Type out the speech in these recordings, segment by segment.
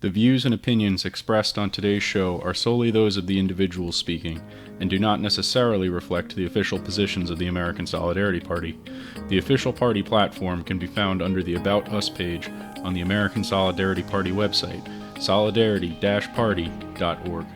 The views and opinions expressed on today's show are solely those of the individuals speaking and do not necessarily reflect the official positions of the American Solidarity Party. The official party platform can be found under the About Us page on the American Solidarity Party website, solidarity-party.org.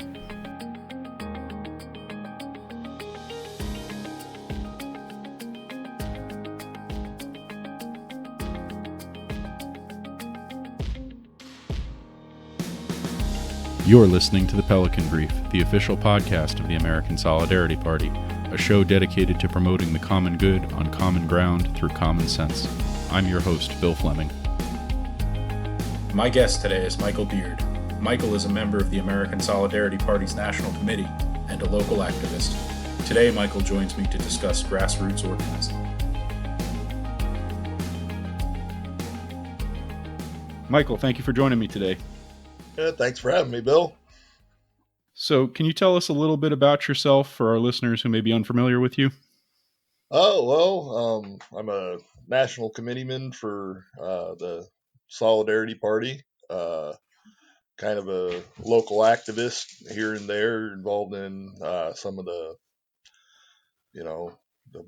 You're listening to The Pelican Brief, the official podcast of the American Solidarity Party, a show dedicated to promoting the common good on common ground through common sense. I'm your host, Bill Fleming. My guest today is Michael Beard. Michael is a member of the American Solidarity Party's National Committee and a local activist. Today, Michael joins me to discuss grassroots organizing. Michael, thank you for joining me today. Yeah, thanks for having me, Bill. So, can you tell us a little bit about yourself for our listeners who may be unfamiliar with you? I'm a national committeeman for the Solidarity Party, kind of a local activist here and there, involved in some of the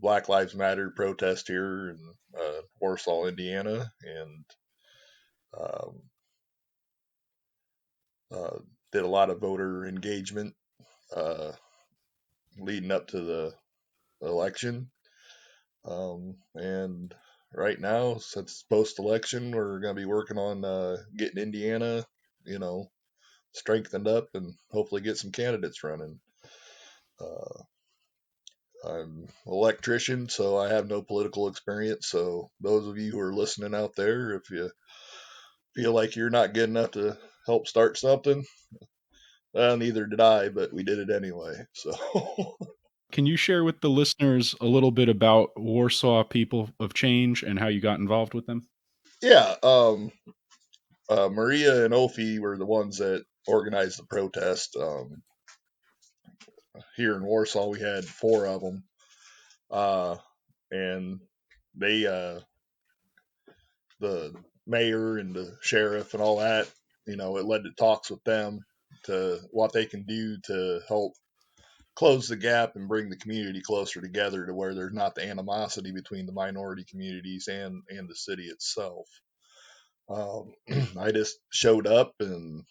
Black Lives Matter protest here in Warsaw, Indiana, and um, did a lot of voter engagement leading up to the election. And right now, since post-election, we're going to be working on getting Indiana, strengthened up and hopefully get some candidates running. I'm an electrician, so I have no political experience. So those of you who are listening out there, if you feel like you're not good enough to help start something, well, neither did I, but we did it anyway. So. Can you share with the listeners a little bit about Warsaw People of Change and how you got involved with them? Yeah, Maria and Ophi were the ones that organized the protest. Here in Warsaw, we had 4 of them, and they, the mayor and the sheriff and all that, it led to talks with them to what they can do to help close the gap and bring the community closer together to where there's not the animosity between the minority communities and the city itself. I just showed up and,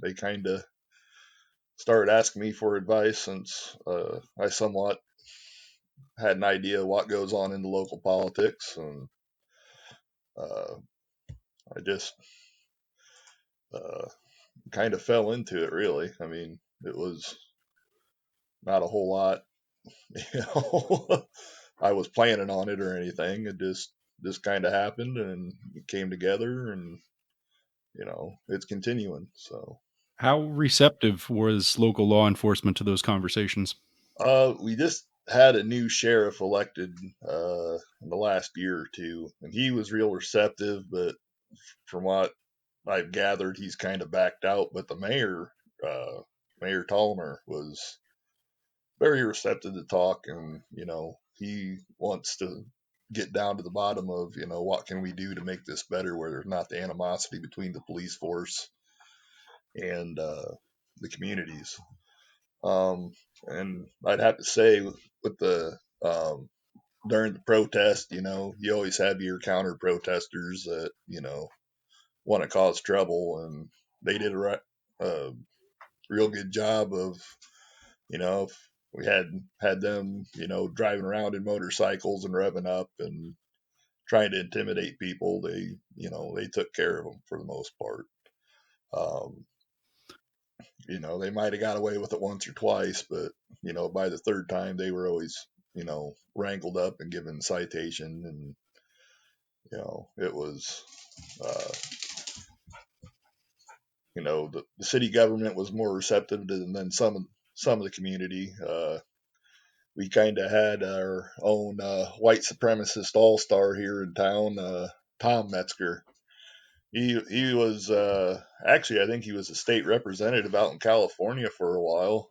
they kind of started asking me for advice since I somewhat had an idea what goes on in the local politics, and I just kind of fell into it, really. I mean, it was not a whole lot, I was planning on it or anything. It just kind of happened and it came together, and it's continuing. So How receptive was local law enforcement to those conversations? we just had a new sheriff elected in the last year or two, and he was real receptive, but from what I've gathered, he's kind of backed out. But the mayor, Mayor Tollimer, was very receptive to talk, and he wants to get down to the bottom of what can we do to make this better, where there's not the animosity between the police force and the communities. And I'd have to say, with the during the protest, you always have your counter protesters that want to cause trouble, and they did a real good job of, if we had them, driving around in motorcycles and revving up and trying to intimidate people, they took care of them for the most part. They might have got away with it once or twice, but by the third time they were always wrangled up and given citation, and it was the city government was more receptive than some of the community. We kind of had our own white supremacist all-star here in town, Tom Metzger. He was actually, I think he was a state representative out in California for a while,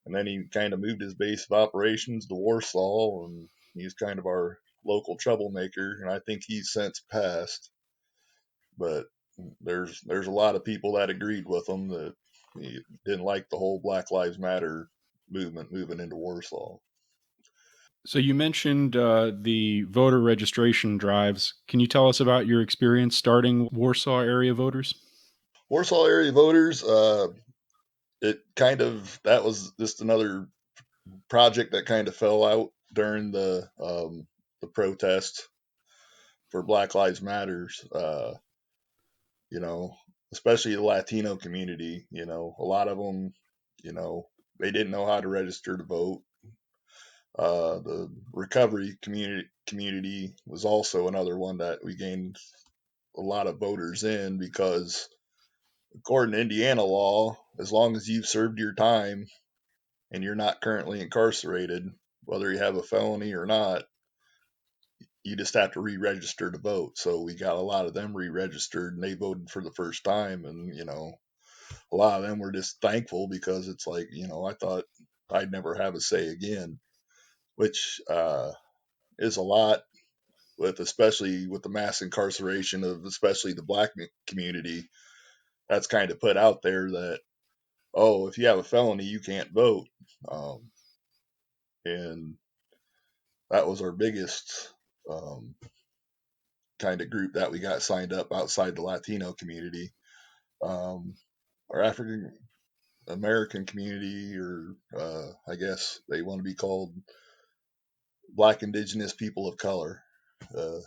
and then he kind of moved his base of operations to Warsaw, and he's kind of our local troublemaker, and I think he's since passed. But there's a lot of people that agreed with them that didn't like the whole Black Lives Matter movement moving into Warsaw. So you mentioned the voter registration drives. Can you tell us about your experience starting Warsaw area voters? Warsaw area voters, it kind of, that was just another project that kind of fell out during the protest for Black Lives Matters. You know, especially the Latino community. You know, a lot of them, you know, they didn't know how to register to vote. The recovery community was also another one that we gained a lot of voters in, because according to Indiana law, as long as you've served your time and you're not currently incarcerated, whether you have a felony or not, you just have to re-register to vote. So we got a lot of them re-registered and they voted for the first time. And, you know, a lot of them were just thankful, because it's like, you know, I thought I'd never have a say again, which is a lot, with, especially with the mass incarceration of especially the black community. That's kind of put out there that, oh, if you have a felony, you can't vote. Um, and that was our biggest um, kind of group that we got signed up outside the Latino community. Um, our African American community, or I guess they want to be called Black Indigenous People of Color,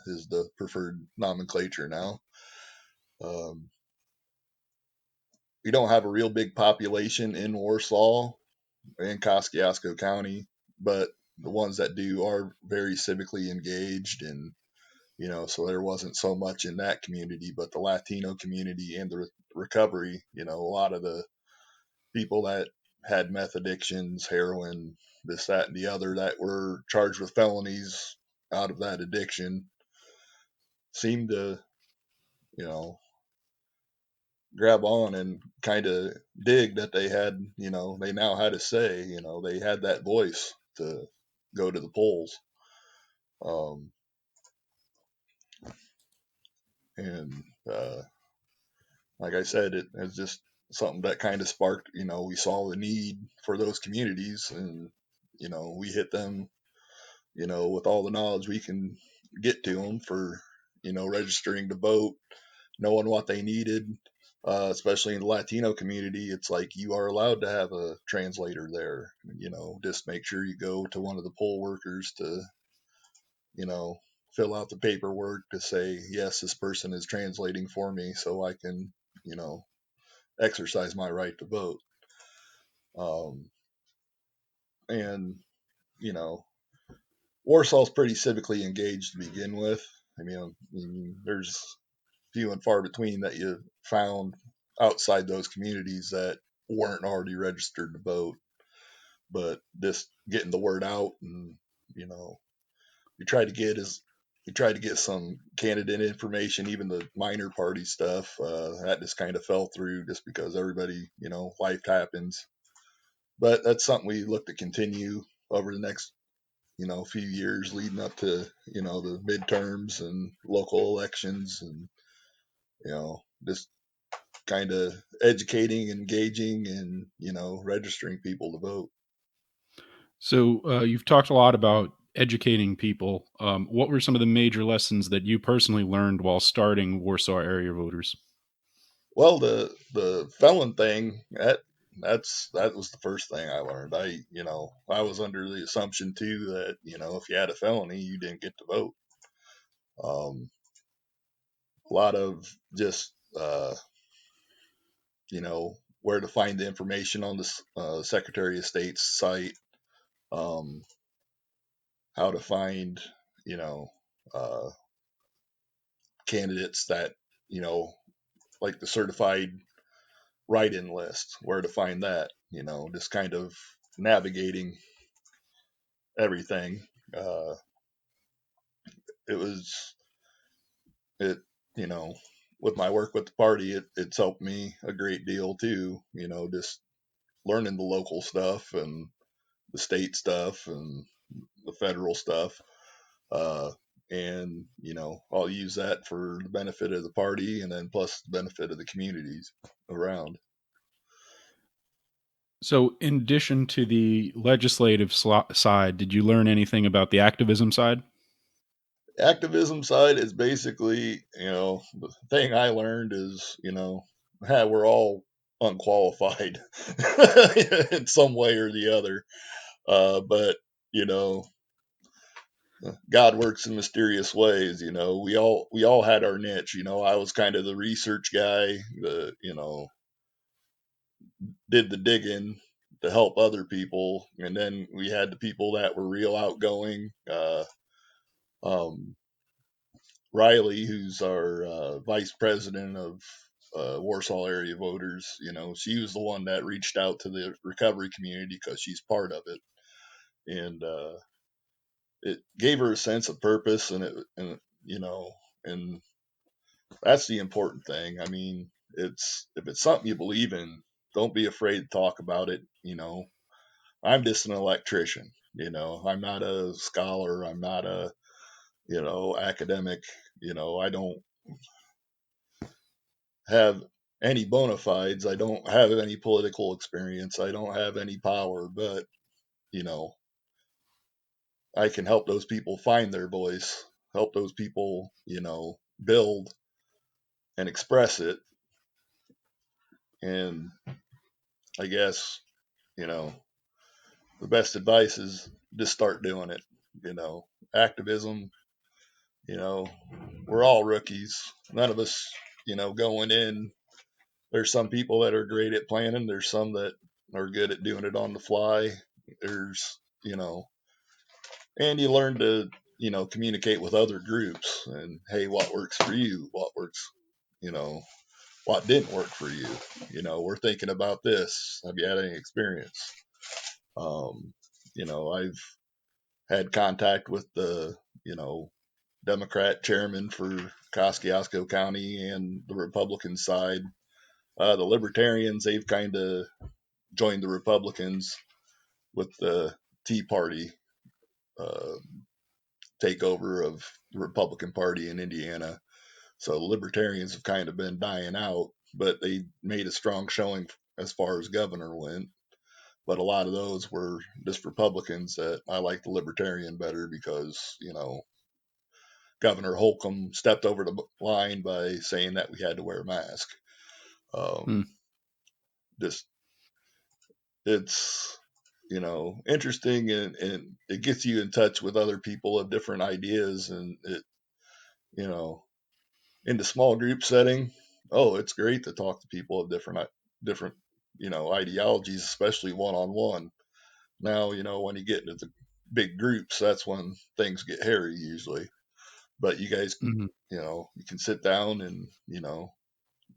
is the preferred nomenclature now. Um, we don't have a real big population in Warsaw and Kosciuszko County, but the ones that do are very civically engaged, and you know, so there wasn't so much in that community. But the Latino community and the recovery, you know, a lot of the people that had meth addictions, heroin, this, that, and the other, that were charged with felonies out of that addiction, seemed to, you know, grab on and kind of dig that they had, you know, they now had a say, you know, they had that voice to go to the polls. Um, and like I said, it was just something that kind of sparked, you know, we saw the need for those communities, and, you know, we hit them, you know, with all the knowledge we can get to them for, you know, registering to vote, knowing what they needed, especially in the Latino community. It's like you are allowed to have a translator there. You know, just make sure you go to one of the poll workers to, you know, fill out the paperwork to say, yes, this person is translating for me so I can, you know, exercise my right to vote. Um, and, you know, Warsaw's pretty civically engaged to begin with. There's few and far between that you found outside those communities that weren't already registered to vote. But just getting the word out, and you know, you try to get as you try to get some candidate information, even the minor party stuff. That just kind of fell through, just because everybody, you know, life happens. But that's something we look to continue over the next, you know, few years leading up to, you know, the midterms and local elections, and you know, just kind of educating, engaging, and you know, registering people to vote. So you've talked a lot about educating people. What were some of the major lessons that you personally learned while starting Warsaw area voters? Well, the felon thing, that was the first thing I learned. I was under the assumption too that, you know, if you had a felony, you didn't get to vote. Um, a lot of just you know, where to find the information on the Secretary of State's site, um, how to find, you know, uh, candidates that, you know, like the certified write-in list, where to find that, you know, just kind of navigating everything. Uh, it was it, you know, with my work with the party, it's helped me a great deal too. You know, just learning the local stuff and the state stuff and the federal stuff. Uh, and I'll use that for the benefit of the party and then plus the benefit of the communities around. So, in addition to the legislative side, did you learn anything about the activism side? Activism side is basically, the thing I learned is, we're all unqualified in some way or the other. But, you know, God works in mysterious ways. We all had our niche. I was kind of the research guy, did the digging to help other people. And then we had the people that were real outgoing. Um, Riley, who's our vice president of Warsaw area voters, she was the one that reached out to the recovery community because she's part of it, and it gave her a sense of purpose, and that's the important thing. I mean, it's if it's something you believe in, don't be afraid to talk about it. I'm just an electrician. I'm not a scholar. I'm not a academic. I don't have any bona fides. I don't have any political experience. I don't have any power, but you know, I can help those people find their voice, help those people, build and express it. And I guess, you know, the best advice is just start doing it. Activism, you know, we're all rookies. None of us, going in, there's some people that are great at planning. There's some that are good at doing it on the fly. There's, and you learn to, communicate with other groups and, hey, what works for you? What works, you know, what didn't work for you? We're thinking about this. Have you had any experience? Um, I've had contact with the, Democrat chairman for Kosciuszko County and the Republican side. The Libertarians, they've kind of joined the Republicans with the Tea Party uh, takeover of the Republican Party in Indiana. So the Libertarians have kind of been dying out, but they made a strong showing as far as governor went. But a lot of those were just Republicans that I like the Libertarian better because, Governor Holcomb stepped over the line by saying that we had to wear a mask. Hmm. Um, just it's interesting, and it gets you in touch with other people of different ideas, and it you know in the small group setting, oh, it's great to talk to people of different ideologies, especially one on one. Now, when you get into the big groups, that's when things get hairy usually. But you guys can, Mm-hmm. you can sit down and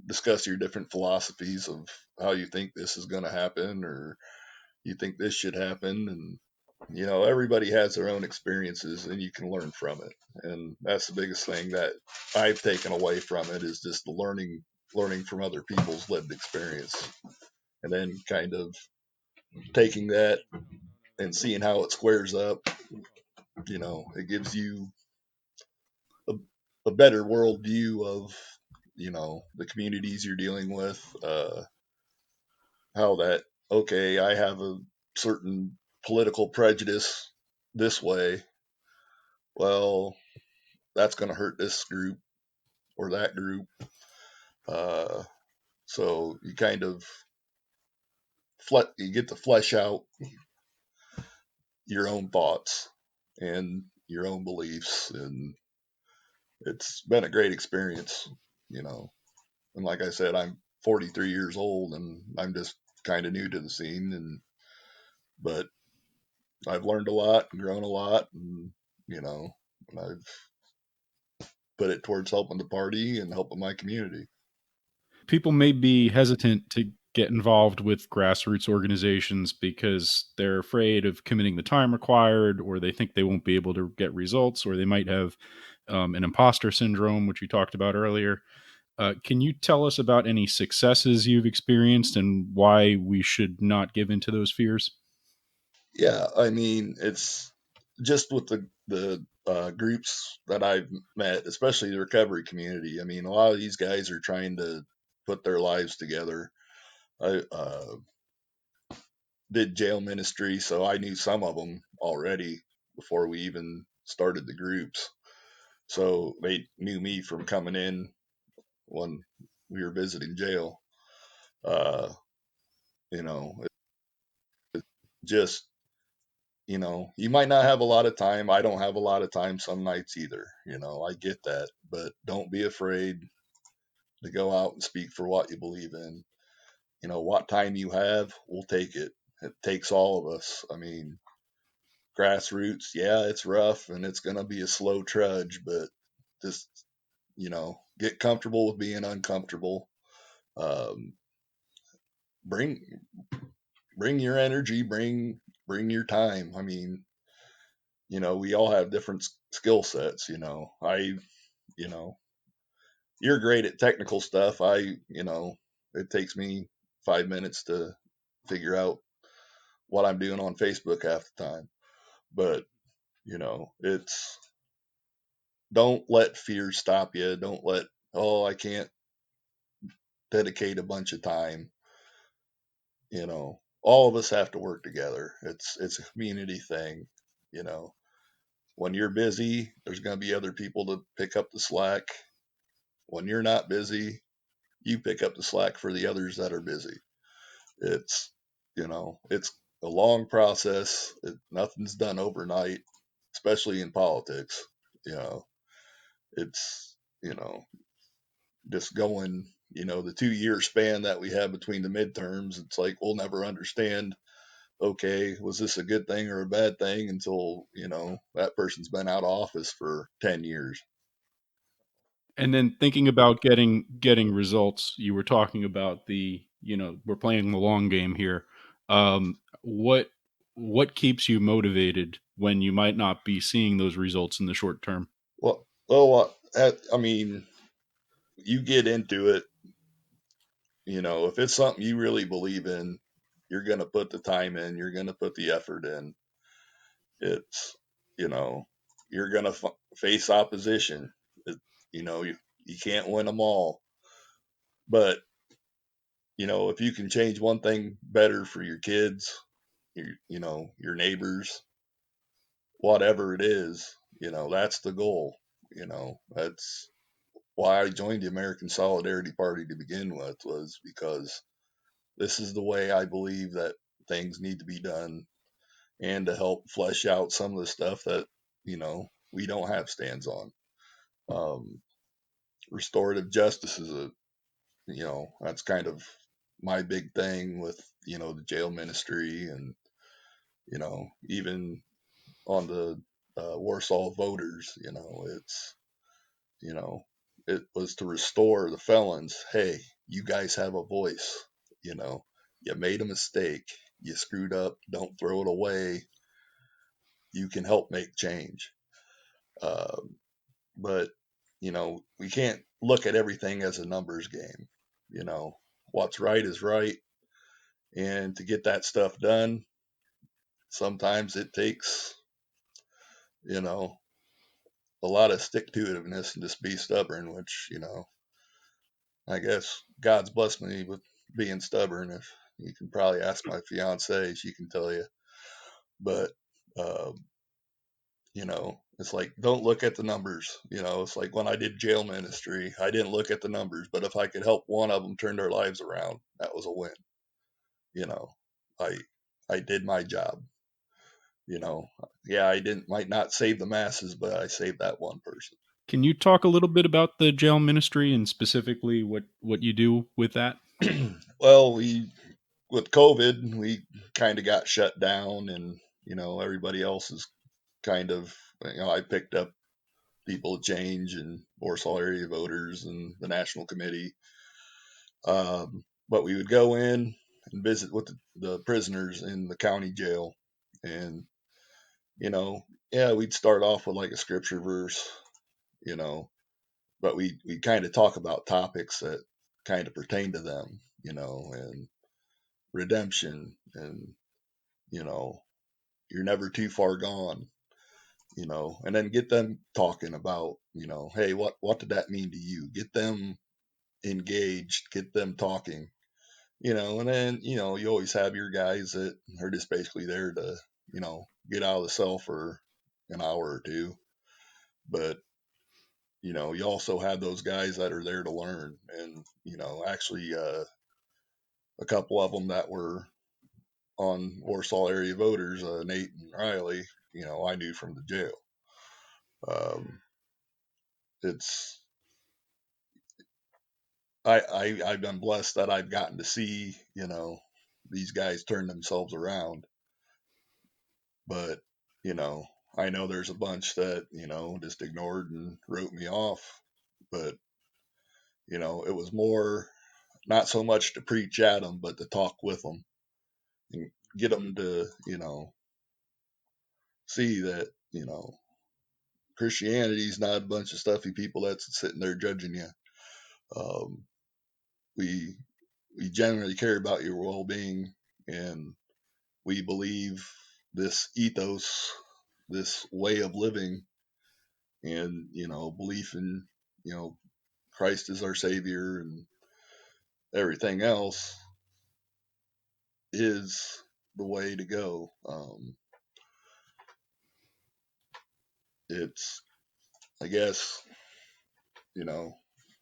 discuss your different philosophies of how you think this is going to happen, or you think this should happen, and everybody has their own experiences and you can learn from it. And that's the biggest thing that I've taken away from it, is just the learning from other people's lived experience, and then kind of taking that and seeing how it squares up. It gives you a, a better worldview of the communities you're dealing with, how that, okay, I have a certain political prejudice this way, well, that's going to hurt this group or that group. Uh, so you kind of you get to flesh out your own thoughts and your own beliefs, and it's been a great experience, you know. And like I said, I'm 43 years old and I'm just kind of new to the scene, but I've learned a lot and grown a lot, and you know, and I've put it towards helping the party and helping my community. People may be hesitant to get involved with grassroots organizations because they're afraid of committing the time required, or they think they won't be able to get results, or they might have an imposter syndrome, which we talked about earlier. Can you tell us about any successes you've experienced and why we should not give into those fears? Yeah, I mean, it's just with the groups that I've met, especially the recovery community. I mean, a lot of these guys are trying to put their lives together. I did jail ministry, so I knew some of them already before we even started the groups. So they knew me from coming in when we were visiting jail. Uh, you know, just, you might not have a lot of time. I don't have a lot of time some nights either. I get that, but don't be afraid to go out and speak for what you believe in. What time you have, we'll take it. It takes all of us. I mean, grassroots, yeah, it's rough and it's going to be a slow trudge, but just, get comfortable with being uncomfortable. Um, bring, bring your energy, bring your time. I mean, we all have different skill sets. You know, you're great at technical stuff. It takes me 5 minutes to figure out what I'm doing on Facebook half the time. But, it's, don't let fear stop you. Don't let, oh, I can't dedicate a bunch of time. All of us have to work together. It's a community thing. You know, when you're busy, there's going to be other people to pick up the slack. When you're not busy, you pick up the slack for the others that are busy. It's, it's a long process. Nothing's done overnight, especially in politics. You know, it's, just going, the 2 year span that we have between the midterms. It's like, we'll never understand, okay, was this a good thing or a bad thing until, that person's been out of office for 10 years. And then thinking about getting results, you were talking about we're playing the long game here. What keeps you motivated when you might not be seeing those results in the short term? I mean, you get into it, if it's something you really believe in, you're going to put the time in, you're going to put the effort in. It's, you know, you're going to face opposition. It, you can't win them all. But, if you can change one thing better for your kids, your neighbors, whatever it is, that's the goal. That's why I joined the American Solidarity Party to begin with, was because this is the way I believe that things need to be done, and to help flesh out some of the stuff that, we don't have stands on. Um, Restorative justice is that's kind of my big thing with, the jail ministry, and, even on the Warsaw voters, you know, it was to restore the felons. Hey, you guys have a voice. You know, you made a mistake, you screwed up, don't throw it away. You can help make change. Um, but, we can't look at everything as a numbers game. You know, what's right is right. And to get that stuff done, sometimes it takes, you know, a lot of stick to itiveness and just be stubborn, which, I guess God's blessed me with being stubborn. If you can probably ask my fiance, she can tell you. But, uh, it's like, don't look at the numbers. It's like when I did jail ministry, I didn't look at the numbers, but if I could help one of them turn their lives around, that was a win. You know, I, I did my job. Yeah, I might not save the masses, but I saved that one person. Can you talk a little bit about the jail ministry and specifically what you do with that? Well, with COVID, we kind of got shut down, and, everybody else is kind of, I picked up People of Change and Warsaw area voters and the national committee. But we would go in and visit with the prisoners in the county jail. And, yeah, we'd start off with like a scripture verse, you know, but we kind of talk about topics that kind of pertain to them, and redemption, and, you know, you're never too far gone. and then get them talking about, hey, what did that mean to you? Get them engaged, get them talking, and then, you always have your guys that are just basically there to, get out of the cell for an hour or two. But, you also have those guys that are there to learn. And, actually, a couple of them that were on Warsaw area voters, Nate and Riley, I knew from the jail. It's, I've been blessed that I've gotten to see, these guys turn themselves around. But, you know, I know there's a bunch that, just ignored and wrote me off. But, it was more, not so much to preach at them, but to talk with them and get them to, see that, Christianity is not a bunch of stuffy people that's sitting there judging you. Um, we we generally care about your well-being, and we believe this ethos, this way of living, and belief in Christ is our savior, and everything else is the way to go. It's, I guess, you know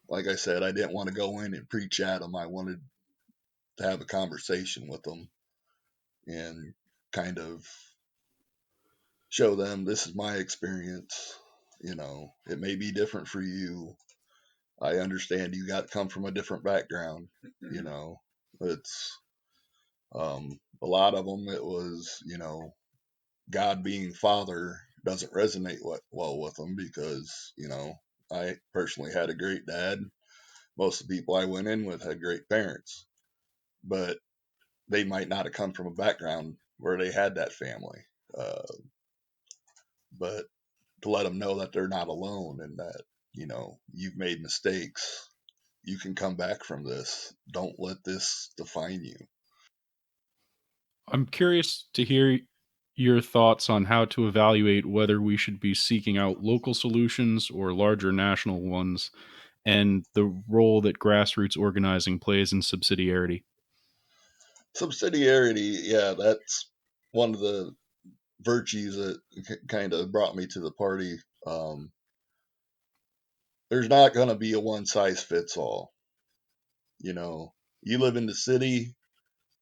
like I said, I didn't want to go in and preach at them. I wanted to have a conversation with them and kind of show them this is my experience. It may be different for you. I understand you got to come from a different background. It's a lot of them. It was, God being father doesn't resonate well with them because, I personally had a great dad. Most of the people I went in with had great parents, but they might not have come from a background where they had that family. Uh, but to let them know that they're not alone and that, you've made mistakes. You can come back from this. Don't let this define you. I'm curious to hear your thoughts on how to evaluate whether we should be seeking out local solutions or larger national ones, and the role that grassroots organizing plays in subsidiarity. Subsidiarity, yeah, that's one of the virtues that kind of brought me to the party. There's not going to be a one size fits all. You live in the city,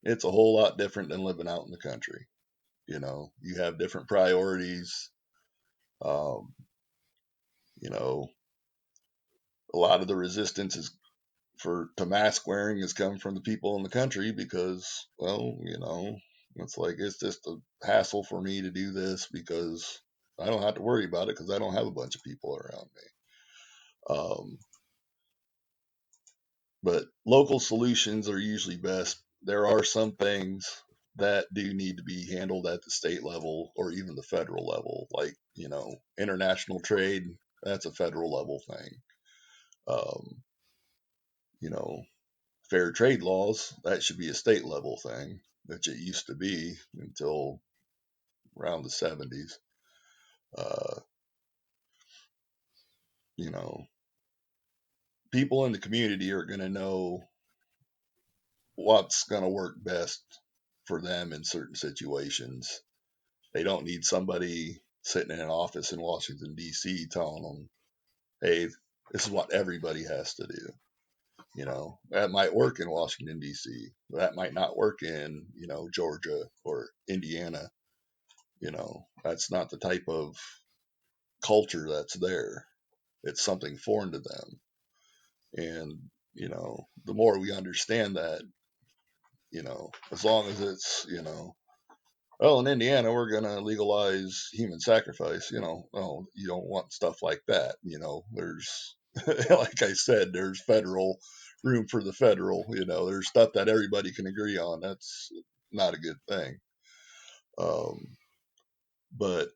it's a whole lot different than living out in the country. You have different priorities. Um, you know, a lot of the resistance is to mask wearing has come from the people in the country because, well, it's like it's just a hassle for me to do this because I don't have to worry about it because I don't have a bunch of people around me. But local solutions are usually best. There are some things that do need to be handled at the state level or even the federal level, like, international trade. That's a federal level thing. Um, you know, Fair trade laws, that should be a state level thing, which it used to be until around the 70s. Uh, you know, People in the community are going to know what's going to work best for them in certain situations. They don't need somebody sitting in an office in Washington, D.C. telling them, hey, this is what everybody has to do. That might work in Washington, D.C., that might not work in, Georgia or Indiana. That's not the type of culture that's there. It's something foreign to them. And, the more we understand that, as long as it's, well, in Indiana, we're going to legalize human sacrifice, well, you don't want stuff like that. There's, like I said, there's federal room for the federal, there's stuff that everybody can agree on. That's not a good thing. But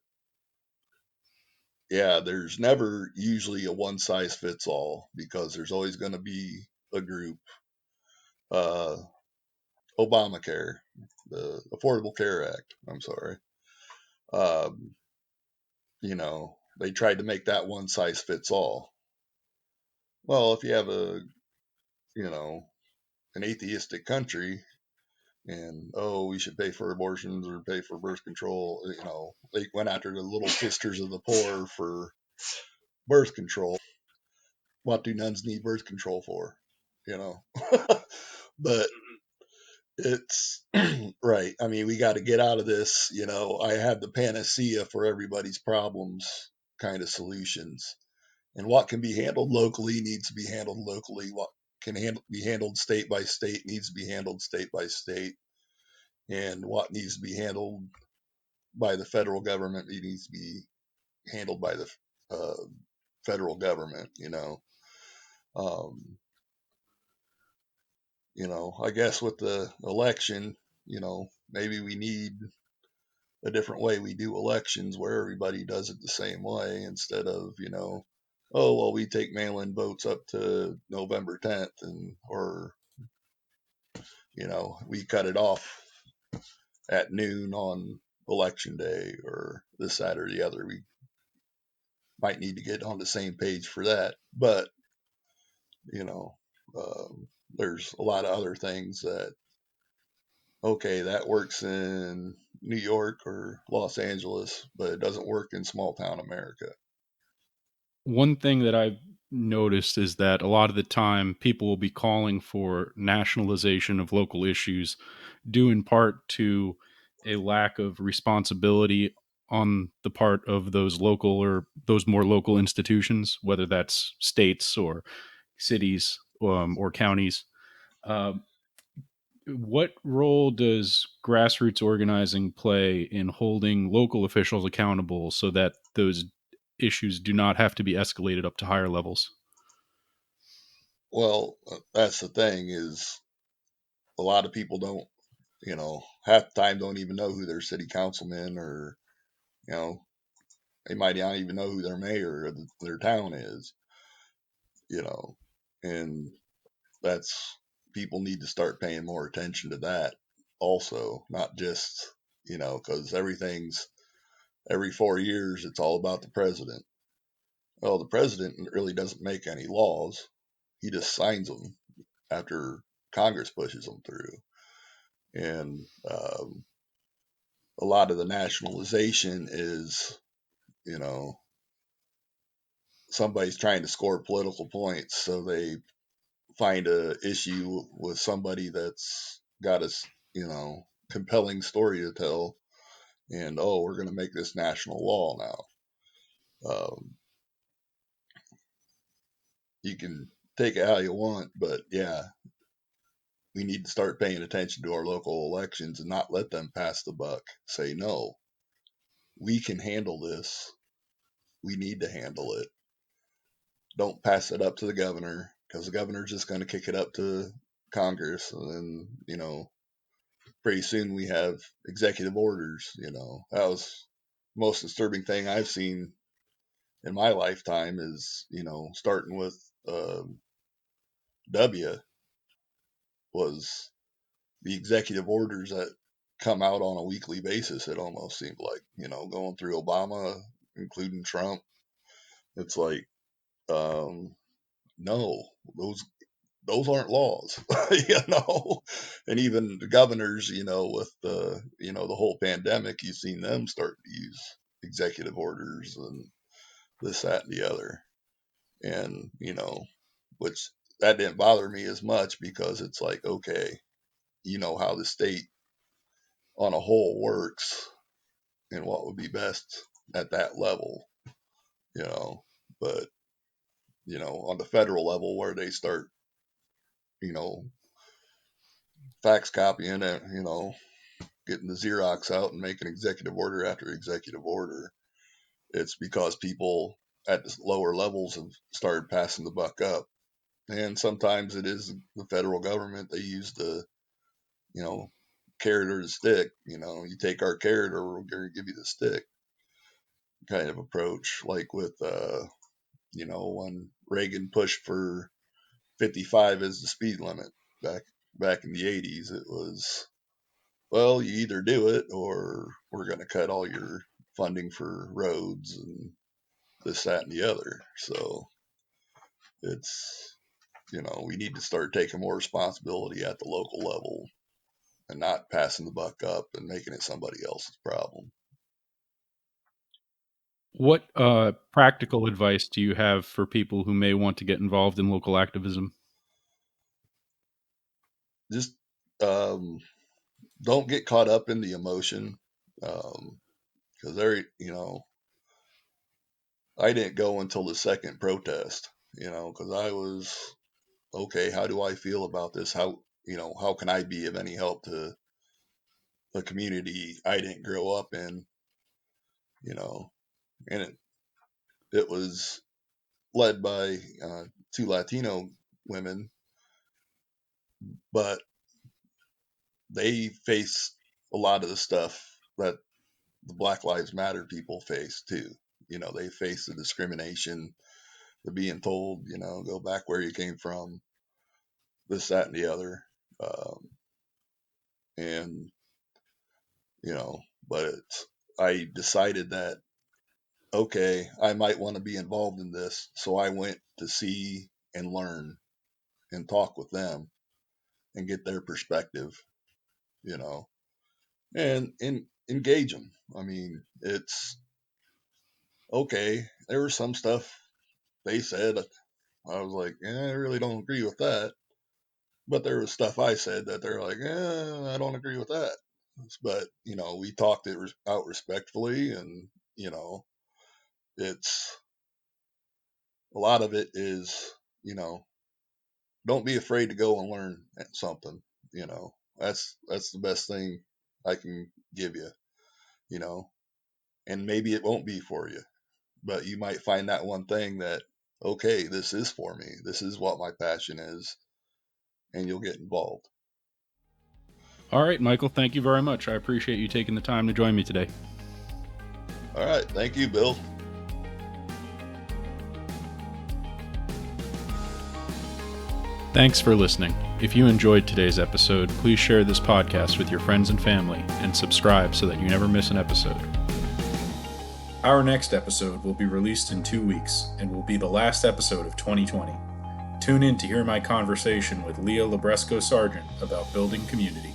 yeah, there's never usually a one size fits all because there's always going to be a group. Uh, Obamacare, the Affordable Care Act. I'm sorry. Um, they tried to make that one size fits all. Well, if you have you know, an atheistic country and, oh, we should pay for abortions or pay for birth control, they went after the little sisters of the poor for birth control. What do nuns need birth control for? You know, but it's right. I mean, we got to get out of this. I have the panacea for everybody's problems kind of solutions. And what can be handled locally needs to be handled locally. What can be handled state by state needs to be handled state by state. And what needs to be handled by the federal government needs to be handled by the uh, federal government. Um, I guess with the election, maybe we need a different way we do elections where everybody does it the same way instead of, oh, well, we take mail-in votes up to November 10th or, we cut it off at noon on election day or this, that, or the other. We might need to get on the same page for that. But, you know, there's a lot of other things that, okay, that works in New York or Los Angeles, but it doesn't work in small town America. One thing that I've noticed is that a lot of the time people will be calling for nationalization of local issues, due in part to a lack of responsibility on the part of those local or those more local institutions, whether that's states or cities or counties. Uh, what role does grassroots organizing play in holding local officials accountable so that those issues do not have to be escalated up to higher levels? Well, that's the thing is a lot of people don't, half the time don't even know who their city councilman or, you know, they might not even know who their mayor of their town is, you know, and that's people need to start paying more attention to that also, not just, because every 4 years, it's all about the president. Well, the president really doesn't make any laws. He just signs them after Congress pushes them through. And a lot of the nationalization is, you know, somebody's trying to score political points. So they find a issue with somebody that's got a, compelling story to tell. And, oh, we're going to make this national law now. You can take it how you want, but yeah, we need to start paying attention to our local elections and not let them pass the buck. Say, no, we can handle this. We need to handle it. Don't pass it up to the governor because the governor's just going to kick it up to Congress. And then, pretty soon we have executive orders. That was the most disturbing thing I've seen in my lifetime is, starting with W was the executive orders that come out on a weekly basis. It almost seemed like, going through Obama, including Trump. It's like, no, those aren't laws, and even the governors, with the whole pandemic, you've seen them start to use executive orders and this, that, and the other. And, which that didn't bother me as much because it's like, okay, how the state on a whole works and what would be best at that level, you know, but, on the federal level where they start, you know, fax copying it, getting the Xerox out and making executive order after executive order. It's because people at the lower levels have started passing the buck up. And sometimes it is the federal government. They use the, you know, carrot or the stick. You take our carrot or we're going to give you the stick kind of approach. Like with, when Reagan pushed for 55 as the speed limit back in the 80s, it was, well, you either do it or we're going to cut all your funding for roads and this, that, and the other. So it's, we need to start taking more responsibility at the local level and not passing the buck up and making it somebody else's problem. What practical advice do you have for people who may want to get involved in local activism? Just don't get caught up in the emotion, because I didn't go until the second protest, because I was, okay, how do I feel about this? How can I be of any help to a community I didn't grow up in, and it was led by two Latino women, but they face a lot of the stuff that the Black Lives Matter people face too. They face the discrimination, the being told, go back where you came from, this, that, and the other. And, but I decided that, okay, I might want to be involved in this. So I went to see and learn and talk with them and get their perspective, you know, and engage them. I mean, it's okay. There was some stuff they said. I was like, I really don't agree with that. But there was stuff I said that they're like, I don't agree with that. But, we talked it out respectfully, and, it's a lot of it is, don't be afraid to go and learn something, that's the best thing I can give you, you know, and maybe it won't be for you, but you might find that one thing that, okay, this is for me. This is what my passion is, and you'll get involved. All right, Michael, thank you very much. I appreciate you taking the time to join me today. All right. Thank you, Bill. Thanks for listening. If you enjoyed today's episode, please share this podcast with your friends and family and subscribe so that you never miss an episode. Our next episode will be released in 2 weeks and will be the last episode of 2020. Tune in to hear my conversation with Leah Labresco Sargent about building community.